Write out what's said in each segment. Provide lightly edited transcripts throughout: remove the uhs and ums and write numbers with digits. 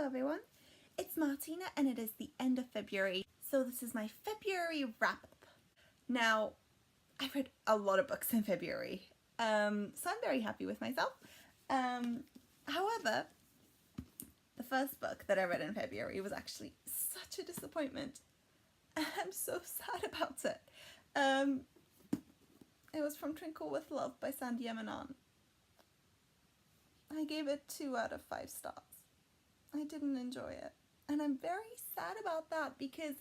Hello everyone, it's Martina and it is the end of February, so this is my February wrap-up. Now, I've read a lot of books in February, so I'm very happy with myself. However, the first book that I read in February was actually such a disappointment. I'm so sad about it. It was From Twinkle with Love by Sandy Emanon. I gave it 2 out of 5 stars. I didn't enjoy it. And I'm very sad about that because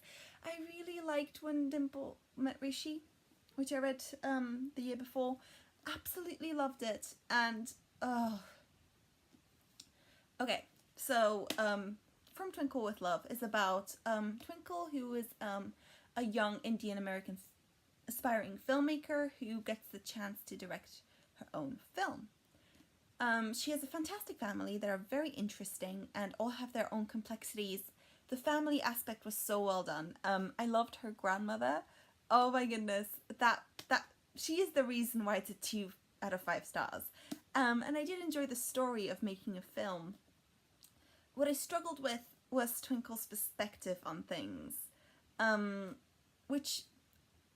I really liked When Dimple Met Rishi, which I read the year before. Absolutely loved it. And, okay, so From Twinkle with Love is about Twinkle, who is a young Indian American aspiring filmmaker who gets the chance to direct her own film. She has a fantastic family that are very interesting and all have their own complexities. The family aspect was so well done. I loved her grandmother. Oh my goodness, that she is the reason why it's a 2 out of 5 stars. And I did enjoy the story of making a film. What I struggled with was Twinkle's perspective on things, which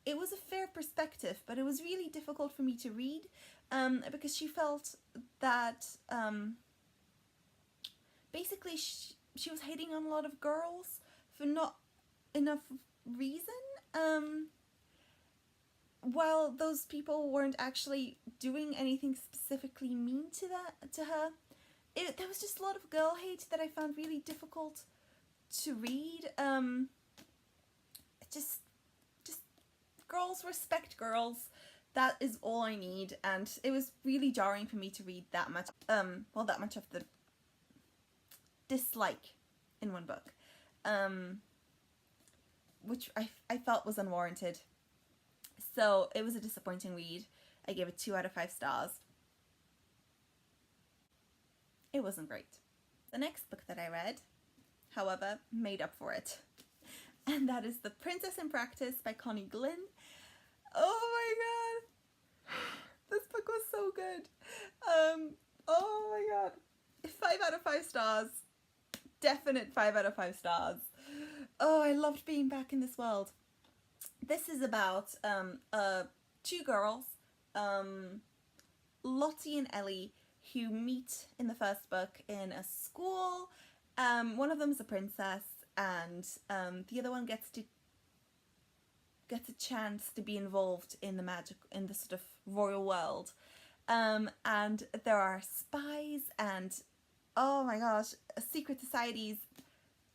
it was a fair perspective, but it was really difficult for me to read because she felt that basically she was hating on a lot of girls for not enough reason, while those people weren't actually doing anything specifically mean to her. There was just a lot of girl hate that I found really difficult to read. Just girls respect girls. That is all I need, and it was really jarring for me to read that much, that much of the dislike in one book, which I felt was unwarranted. So it was a disappointing read. I gave it 2 out of 5 stars. It wasn't great. The next book that I read, however, made up for it, and that is The Princess in Practice by Connie Glynn. Oh my god, this book was so good. Oh my god, 5 out of 5 stars, definite 5 out of 5 stars. Oh, I loved being back in this world. This is about 2 girls, Lottie and Ellie, who meet in the first book in a school. One of them is a princess, and the other one gets a chance to be involved in the sort of royal world, and there are spies and, oh my gosh, secret societies.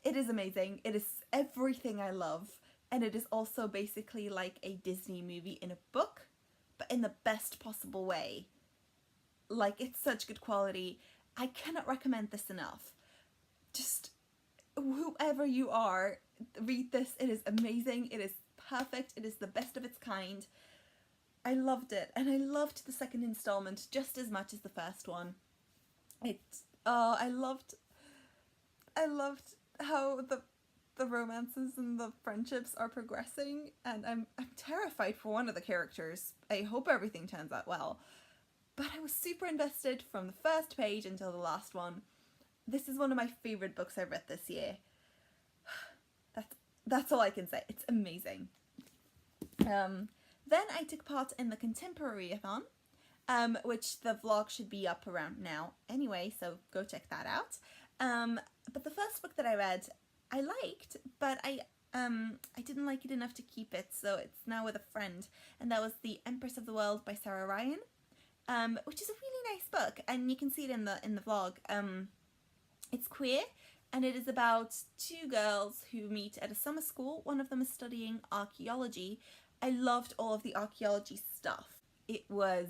It is amazing. It is everything I love, and it is also basically like a Disney movie in a book, but in the best possible way. Like, it's such good quality. I cannot recommend this enough. Just whoever you are, read this. It is amazing. It is perfect. It is the best of its kind. I loved it, and I loved the second installment just as much as the first one. I loved how the romances and the friendships are progressing, and I'm terrified for one of the characters. I hope everything turns out well, but I was super invested from the first page until the last one. This is one of my favorite books I've read this year. That's all I can say. It's amazing. Then I took part in the Contemporary-a-thon, which the vlog should be up around now anyway, so go check that out. But the first book that I read, I liked, but I didn't like it enough to keep it, so it's now with a friend, and that was The Empress of the World by Sarah Ryan, which is a really nice book, and you can see it in the vlog. It's queer, and it is about 2 girls who meet at a summer school. One of them is studying archaeology. I loved all of the archaeology stuff. It was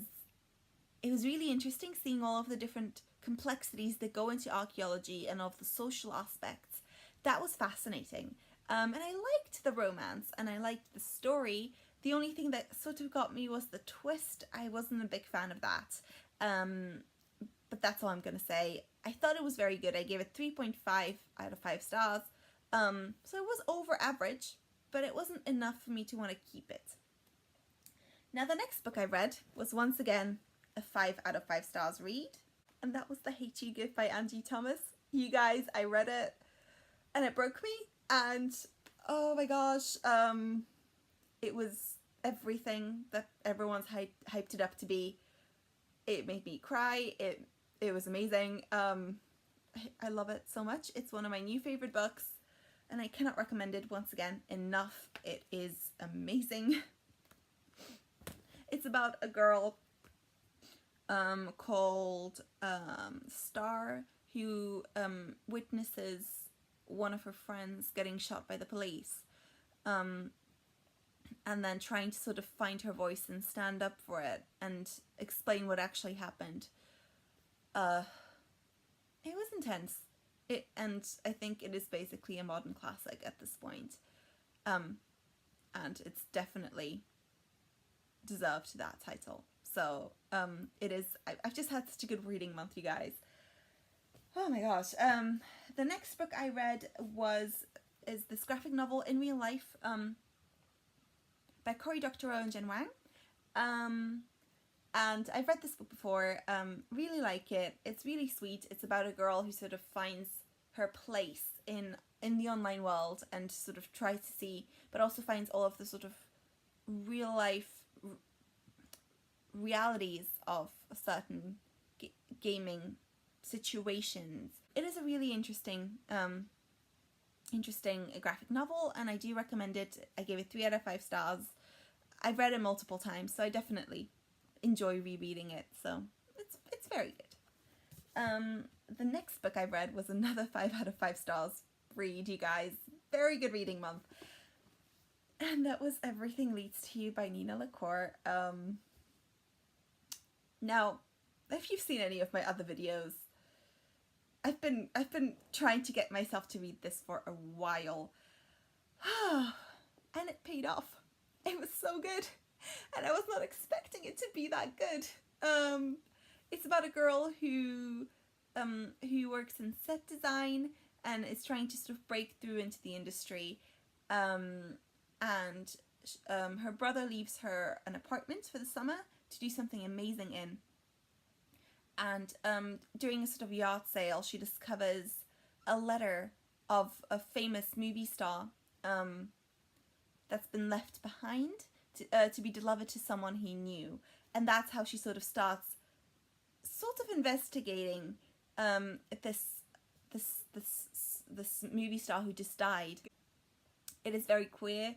really interesting seeing all of the different complexities that go into archaeology and of the social aspects. That was fascinating. And I liked the romance and I liked the story. The only thing that sort of got me was the twist. I wasn't a big fan of that. But that's all I'm going to say. I thought it was very good. I gave it 3.5 out of 5 stars. So it was over average, but it wasn't enough for me to want to keep it. Now the next book I read was once again a 5 out of 5 stars read, and that was The Hate You Give by Angie Thomas. You guys, I read it and it broke me, and oh my gosh, it was everything that everyone's hyped it up to be. It made me cry. It was amazing. I love it so much. It's one of my new favorite books, and I cannot recommend it once again enough. It is amazing. It's about a girl called Star, who witnesses one of her friends getting shot by the police, and then trying to sort of find her voice and stand up for it and explain what actually happened. It was intense. And I think it is basically a modern classic at this point. And it's definitely deserved that title. So it is. I've just had such a good reading month, you guys. Oh my gosh. The next book I read is this graphic novel, In Real Life, by Cory Doctorow and Jen Wang. And I've read this book before, really like it. It's really sweet. It's about a girl who sort of finds her place in the online world and sort of tries to see, but also finds all of the sort of real life realities of certain gaming situations. It is a really interesting graphic novel, and I do recommend it. I gave it 3 out of 5 stars. I've read it multiple times, so I definitely enjoy rereading it, so it's very good. The next book I read was another 5 out of 5 stars read, you guys. Very good reading month. And that was Everything Leads to You by Nina LaCour. Now, if you've seen any of my other videos, I've been trying to get myself to read this for a while. And it paid off. It was so good. And I was not expecting it to be that good. It's about a girl who works in set design and is trying to sort of break through into the industry. And her brother leaves her an apartment for the summer to do something amazing in. And during a sort of yard sale, she discovers a letter of a famous movie star that's been left behind to be delivered to someone he knew. And that's how she sort of starts investigating this movie star who just died. It is very queer.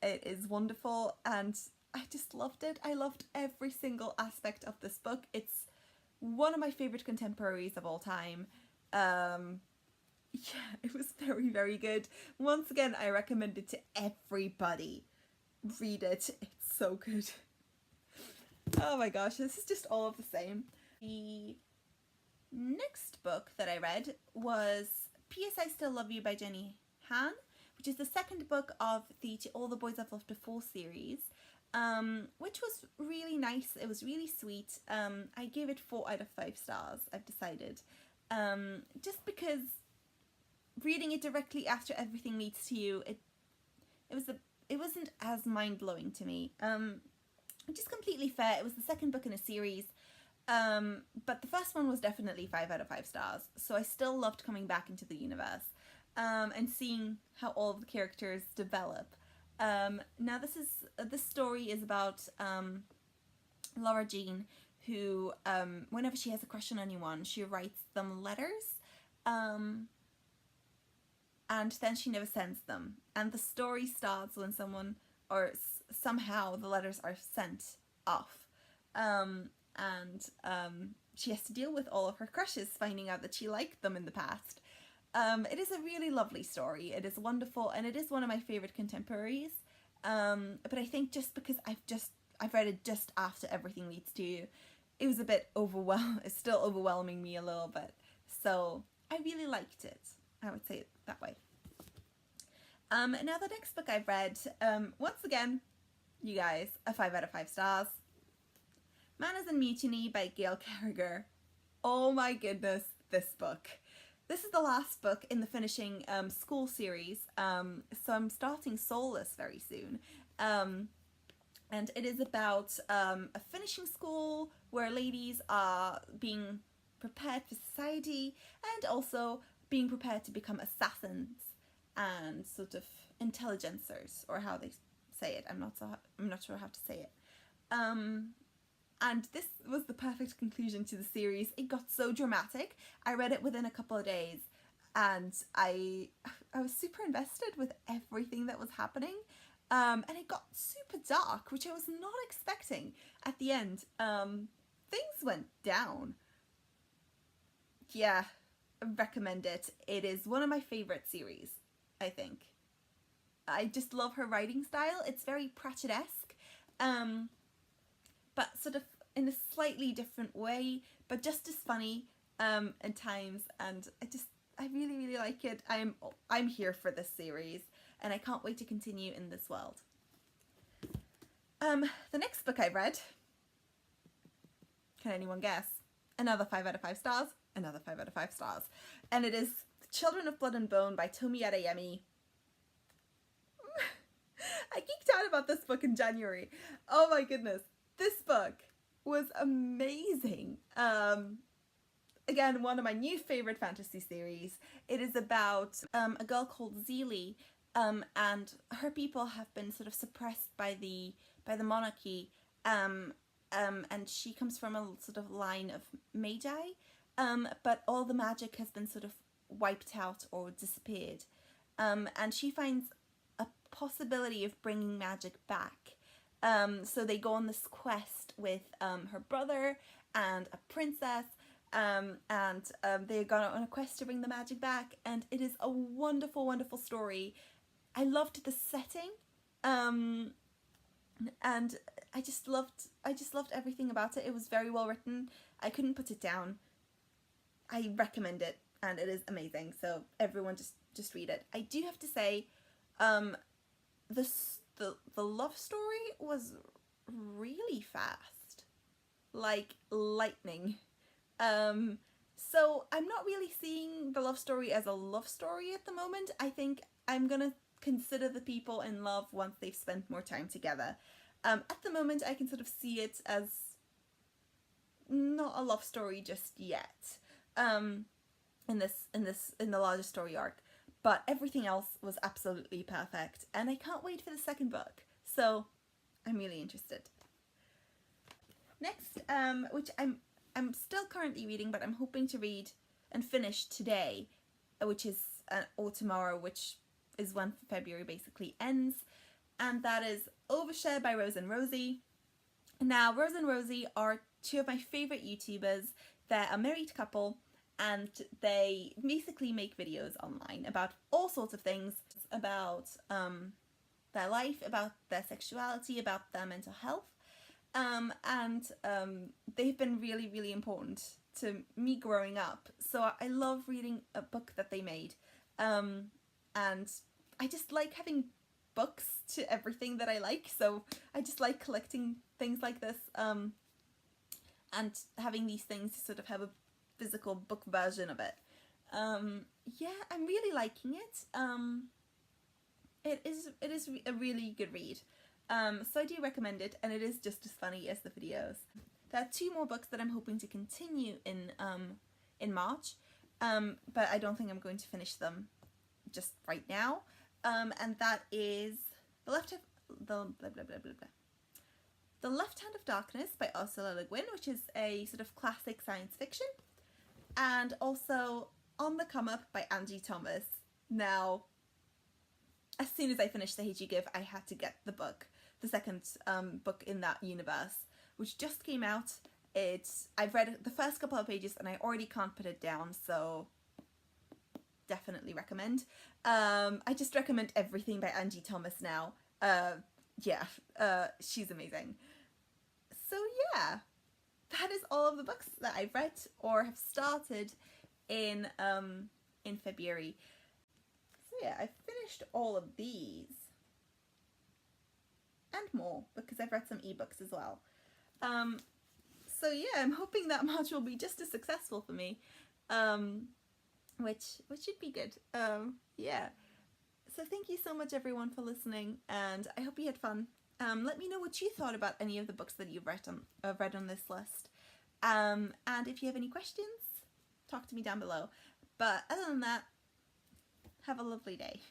It is wonderful, and I just loved it. I loved every single aspect of this book. It's one of my favorite contemporaries of all time. Yeah, it was very, very good. Once again, I recommend it to everybody. Read it. It's so good. Oh my gosh, this is just all of the same. The next book that I read was P.S. I Still Love You by Jenny Han, which is the second book of the To All the Boys I've Loved Before series, which was really nice. It was really sweet. I gave it 4 out of 5 stars, I've decided. Just because reading it directly after Everything Leads to You, it wasn't as mind-blowing to me. Which is completely fair. It was the second book in a series. But the first one was definitely 5 out of 5 stars. So I still loved coming back into the universe. And seeing how all of the characters develop. Now this story is about Laura Jean, who whenever she has a crush on anyone, she writes them letters, and then she never sends them. And the story starts when someone somehow the letters are sent off, and she has to deal with all of her crushes, finding out that she liked them in the past. It is a really lovely story. It is wonderful, and it is one of my favorite contemporaries. But I think just because I've read it just after Everything Leads to You, it was a bit it's still overwhelming me a little bit. So I really liked it. I would say it that way. Now the next book I've read, once again, you guys, a 5 out of 5 stars. Manners and Mutiny by Gail Carriger. Oh my goodness, this book. This is the last book in the Finishing School series, so I'm starting Soulless very soon. And it is about a finishing school where ladies are being prepared for society, and also being prepared to become assassins and sort of intelligencers, or how they say it. I'm not sure how to say it. And this was the perfect conclusion to the series. It got so dramatic. I read it within a couple of days, and I was super invested with everything that was happening. And it got super dark, which I was not expecting at the end. Things went down. Yeah, I recommend it. It is one of my favorite series, I think. I just love her writing style. It's very Pratchett-esque, but sort of in a slightly different way, but just as funny at times. And I really, really like it. I'm here for this series, and I can't wait to continue in this world. The next book I read, can anyone guess? Another 5 out of 5 stars. Another 5 out of 5 stars. And it is Children of Blood and Bone by Tomi Adeyemi. I geeked out about this book in January. Oh my goodness. This book was amazing. Again, one of my new favorite fantasy series. It is about a girl called Zelie, and her people have been sort of suppressed by the monarchy, and she comes from a sort of line of magi, but all the magic has been sort of wiped out or disappeared, and she finds a possibility of bringing magic back. So they go on this quest with her brother and a princess, and they go on a quest to bring the magic back, and it is a wonderful, wonderful story. I loved the setting, and I just loved everything about it. It was very well written. I couldn't put it down. I recommend it, and it is amazing. So everyone just read it. I do have to say, the love story was really fast, like lightning. So I'm not really seeing the love story as a love story at the moment. I think I'm gonna consider the people in love once they've spent more time together. At the moment, I can sort of see it as not a love story just yet. In the larger story arc, but everything else was absolutely perfect, and I can't wait for the second book. So I'm really interested. Next, which I'm still currently reading, but I'm hoping to read and finish today, which is or tomorrow, which is when February basically ends, and that is Overshare by Rose and Rosie. Now, Rose and Rosie are two of my favourite YouTubers. They're a married couple, and they basically make videos online about all sorts of things, about their life, about their sexuality, about their mental health, and they've been really, really important to me growing up. So I love reading a book that they made, and I just like having books to everything that I like, so I just like collecting things like this, and having these things to sort of have a physical book version of it. Yeah, I'm really liking it. It is a really good read. So I do recommend it, and it is just as funny as the videos. There are 2 more books that I'm hoping to continue in March, but I don't think I'm going to finish them just right now. And that is The Left Hand of Darkness by Ursula Le Guin, which is a sort of classic science fiction, and also On the Come Up by Angie Thomas. Now, as soon as I finished The Hate You Give, I had to get the book, the second book in that universe, which just came out. I've read the first couple of pages and I already can't put it down, so definitely recommend. I just recommend everything by Angie Thomas now. She's amazing. So yeah, that is all of the books that I've read or have started in February. So yeah, I've finished all of these and more because I've read some ebooks as well. So yeah, I'm hoping that March will be just as successful for me, which should be good. Yeah. So thank you so much everyone for listening, and I hope you had fun. Let me know what you thought about any of the books that you've read on this list. And if you have any questions, talk to me down below. But other than that, have a lovely day.